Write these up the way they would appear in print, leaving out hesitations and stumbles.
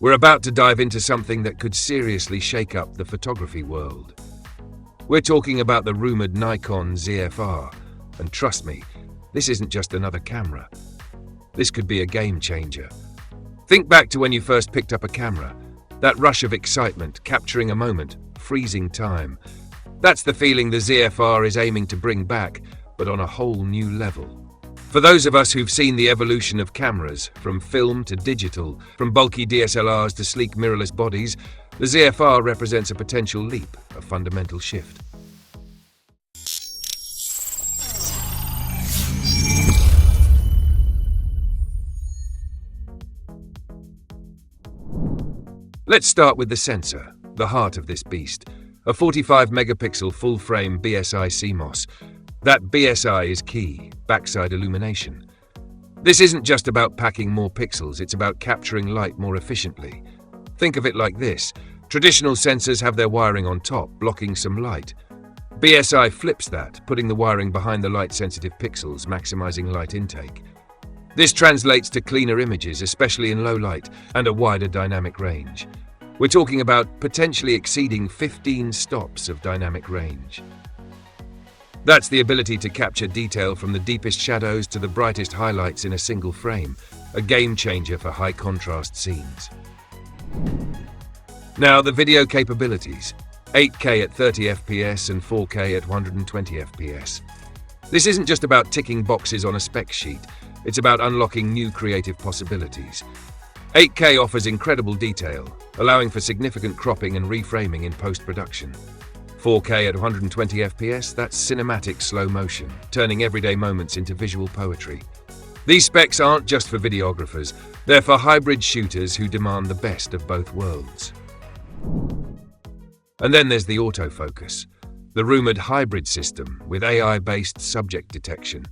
We're about to dive into something that could seriously shake up the photography world. We're talking about the rumored Nikon ZFR, and trust me, this isn't just another camera. This could be a game changer. Think back to when you first picked up a camera. That rush of excitement, capturing a moment, freezing time. That's the feeling the ZFR is aiming to bring back, but on a whole new level. For those of us who've seen the evolution of cameras, from film to digital, from bulky DSLRs to sleek mirrorless bodies, the ZFR represents a potential leap, a fundamental shift. Let's start with the sensor, the heart of this beast, a 45 megapixel full-frame BSI CMOS. That BSI is key, backside illumination. This isn't just about packing more pixels, it's about capturing light more efficiently. Think of it like this. Traditional sensors have their wiring on top, blocking some light. BSI flips that, putting the wiring behind the light-sensitive pixels, maximizing light intake. This translates to cleaner images, especially in low light, and a wider dynamic range. We're talking about potentially exceeding 15 stops of dynamic range. That's the ability to capture detail from the deepest shadows to the brightest highlights in a single frame, a game changer for high contrast scenes. Now the video capabilities, 8K at 30 FPS and 4K at 120 FPS. This isn't just about ticking boxes on a spec sheet, it's about unlocking new creative possibilities. 8K offers incredible detail, allowing for significant cropping and reframing in post-production. 4K at 120 FPS, that's cinematic slow motion, turning everyday moments into visual poetry. These specs aren't just for videographers, they're for hybrid shooters who demand the best of both worlds. And then there's the autofocus, the rumored hybrid system with AI-based subject detection.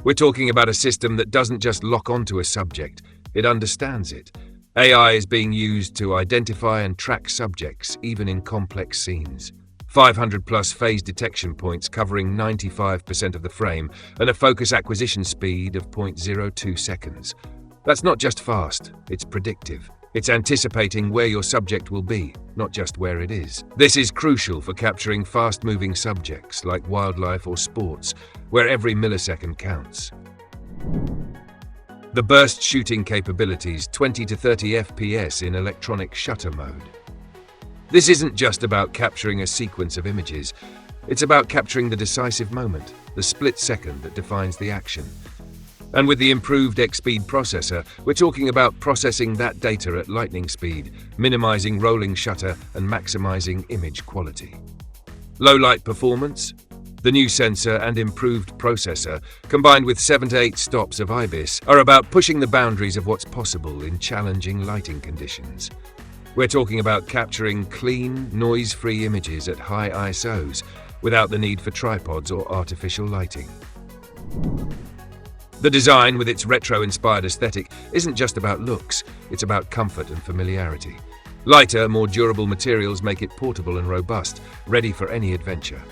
We're talking about a system that doesn't just lock onto a subject, it understands it. AI is being used to identify and track subjects, even in complex scenes. 500-plus phase detection points covering 95% of the frame, and a focus acquisition speed of 0.02 seconds. That's not just fast, it's predictive. It's anticipating where your subject will be, not just where it is. This is crucial for capturing fast-moving subjects like wildlife or sports, where every millisecond counts. The burst shooting capabilities, 20 to 30 FPS in electronic shutter mode. This isn't just about capturing a sequence of images, it's about capturing the decisive moment, the split second that defines the action. And with the improved X-Speed processor, we're talking about processing that data at lightning speed, minimizing rolling shutter and maximizing image quality. Low light performance? The new sensor and improved processor, combined with 7 to 8 stops of IBIS, are about pushing the boundaries of what's possible in challenging lighting conditions. We're talking about capturing clean, noise-free images at high ISOs without the need for tripods or artificial lighting. The design, with its retro-inspired aesthetic, isn't just about looks, it's about comfort and familiarity. Lighter, more durable materials make it portable and robust, ready for any adventure.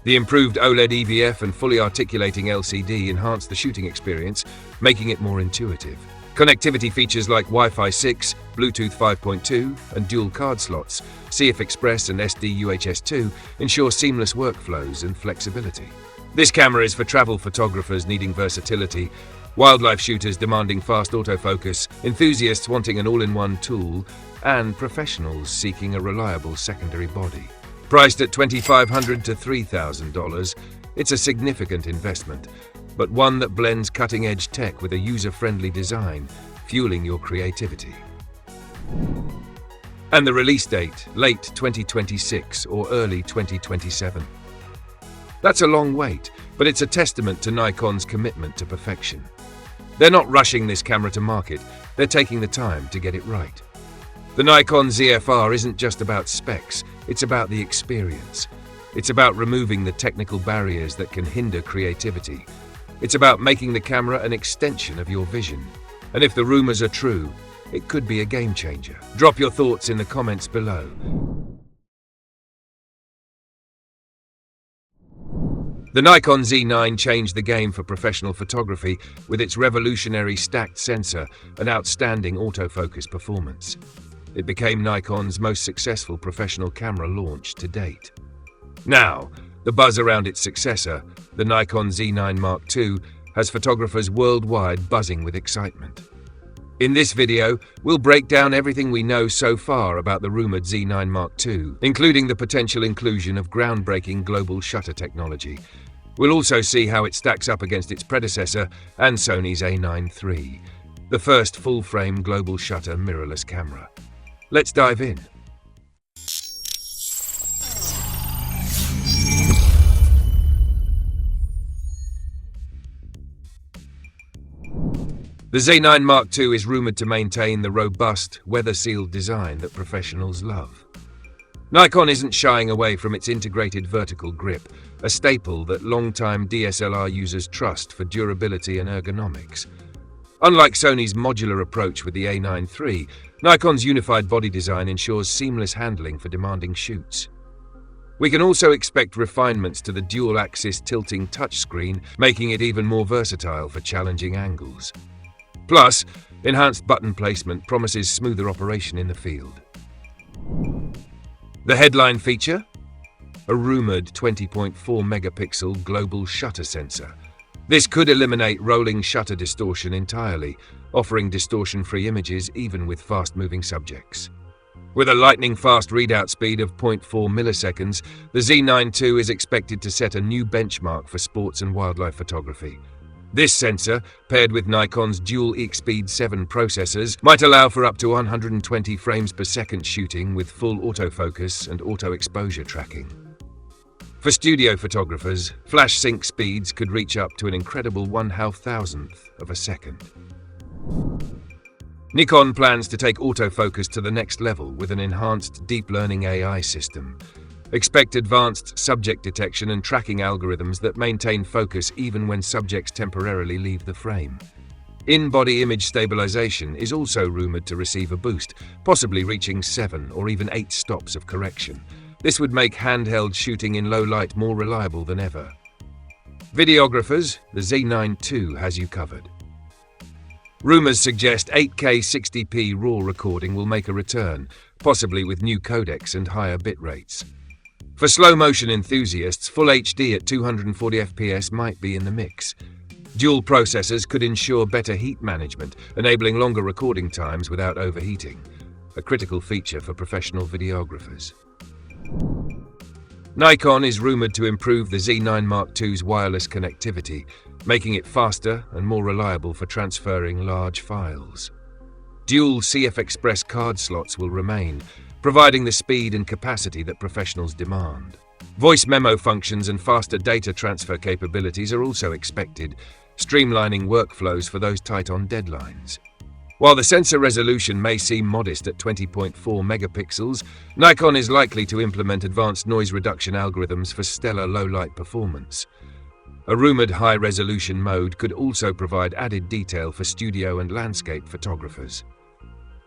The improved OLED EVF and fully articulating LCD enhance the shooting experience, making it more intuitive. Connectivity features like Wi-Fi 6, Bluetooth 5.2, and dual card slots, CF Express and SD UHS 2 ensure seamless workflows and flexibility. This camera is for travel photographers needing versatility, wildlife shooters demanding fast autofocus, enthusiasts wanting an all-in-one tool, and professionals seeking a reliable secondary body. Priced at $2,500 to $3,000, it's a significant investment, but one that blends cutting-edge tech with a user-friendly design, fueling your creativity. And the release date, late 2026 or early 2027. That's a long wait, but it's a testament to Nikon's commitment to perfection. They're not rushing this camera to market, they're taking the time to get it right. The Nikon ZFR isn't just about specs, it's about the experience. It's about removing the technical barriers that can hinder creativity. It's about making the camera an extension of your vision. And if the rumors are true, it could be a game changer. Drop your thoughts in the comments below. The Nikon Z9 changed the game for professional photography with its revolutionary stacked sensor and outstanding autofocus performance. It became Nikon's most successful professional camera launch to date. Now, the buzz around its successor, the Nikon Z9 Mark II, has photographers worldwide buzzing with excitement. In this video, we'll break down everything we know so far about the rumored Z9 Mark II, including the potential inclusion of groundbreaking global shutter technology. We'll also see how it stacks up against its predecessor and Sony's A9 III, the first full-frame global shutter mirrorless camera. Let's dive in. The Z9 Mark II is rumored to maintain the robust, weather-sealed design that professionals love. Nikon isn't shying away from its integrated vertical grip, a staple that longtime DSLR users trust for durability and ergonomics. Unlike Sony's modular approach with the A9 III, Nikon's unified body design ensures seamless handling for demanding shoots. We can also expect refinements to the dual-axis tilting touchscreen, making it even more versatile for challenging angles. Plus, enhanced button placement promises smoother operation in the field. The headline feature? A rumored 20.4 megapixel global shutter sensor. This could eliminate rolling shutter distortion entirely, offering distortion-free images even with fast-moving subjects. With a lightning-fast readout speed of 0.4 milliseconds, the Z9 II is expected to set a new benchmark for sports and wildlife photography. This sensor, paired with Nikon's dual EXPEED 7 processors, might allow for up to 120 frames per second shooting with full autofocus and auto-exposure tracking. For studio photographers, flash sync speeds could reach up to an incredible 1/1000th of a second. Nikon plans to take autofocus to the next level with an enhanced deep learning AI system. Expect advanced subject detection and tracking algorithms that maintain focus even when subjects temporarily leave the frame. In-body image stabilization is also rumored to receive a boost, possibly reaching 7 or even 8 stops of correction. This would make handheld shooting in low light more reliable than ever. Videographers, the Z9 II has you covered. Rumors suggest 8K 60p RAW recording will make a return, possibly with new codecs and higher bit rates. For slow-motion enthusiasts, Full HD at 240 FPS might be in the mix. Dual processors could ensure better heat management, enabling longer recording times without overheating, a critical feature for professional videographers. Nikon is rumored to improve the Z9 Mark II's wireless connectivity, making it faster and more reliable for transferring large files. Dual CF Express card slots will remain, providing the speed and capacity that professionals demand. Voice memo functions and faster data transfer capabilities are also expected, streamlining workflows for those tight on deadlines. While the sensor resolution may seem modest at 20.4 megapixels, Nikon is likely to implement advanced noise reduction algorithms for stellar low-light performance. A rumored high-resolution mode could also provide added detail for studio and landscape photographers.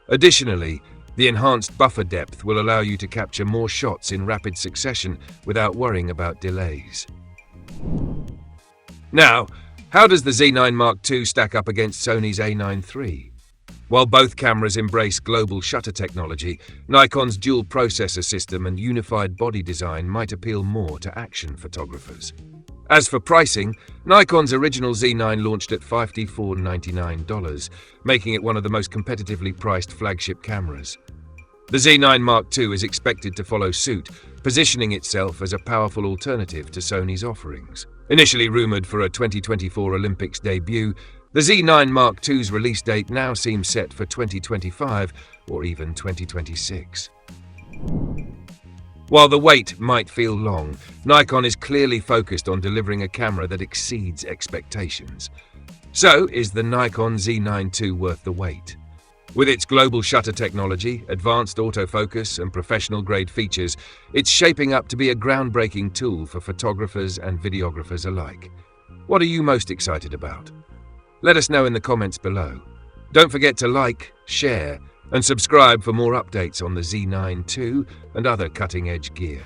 Additionally, the enhanced buffer depth will allow you to capture more shots in rapid succession without worrying about delays. Now, how does the Z9 Mark II stack up against Sony's A9 III? While both cameras embrace global shutter technology, Nikon's dual processor system and unified body design might appeal more to action photographers. As for pricing, Nikon's original Z9 launched at $54.99, making it one of the most competitively priced flagship cameras. The Z9 Mark II is expected to follow suit, positioning itself as a powerful alternative to Sony's offerings. Initially rumored for a 2024 Olympics debut, the Z9 Mark II's release date now seems set for 2025 or even 2026. While the wait might feel long, Nikon is clearly focused on delivering a camera that exceeds expectations. So, is the Nikon Z9 II worth the wait? With its global shutter technology, advanced autofocus, and professional-grade features, it's shaping up to be a groundbreaking tool for photographers and videographers alike. What are you most excited about? Let us know in the comments below. Don't forget to like, share, and subscribe for more updates on the Z9 II and other cutting-edge gear.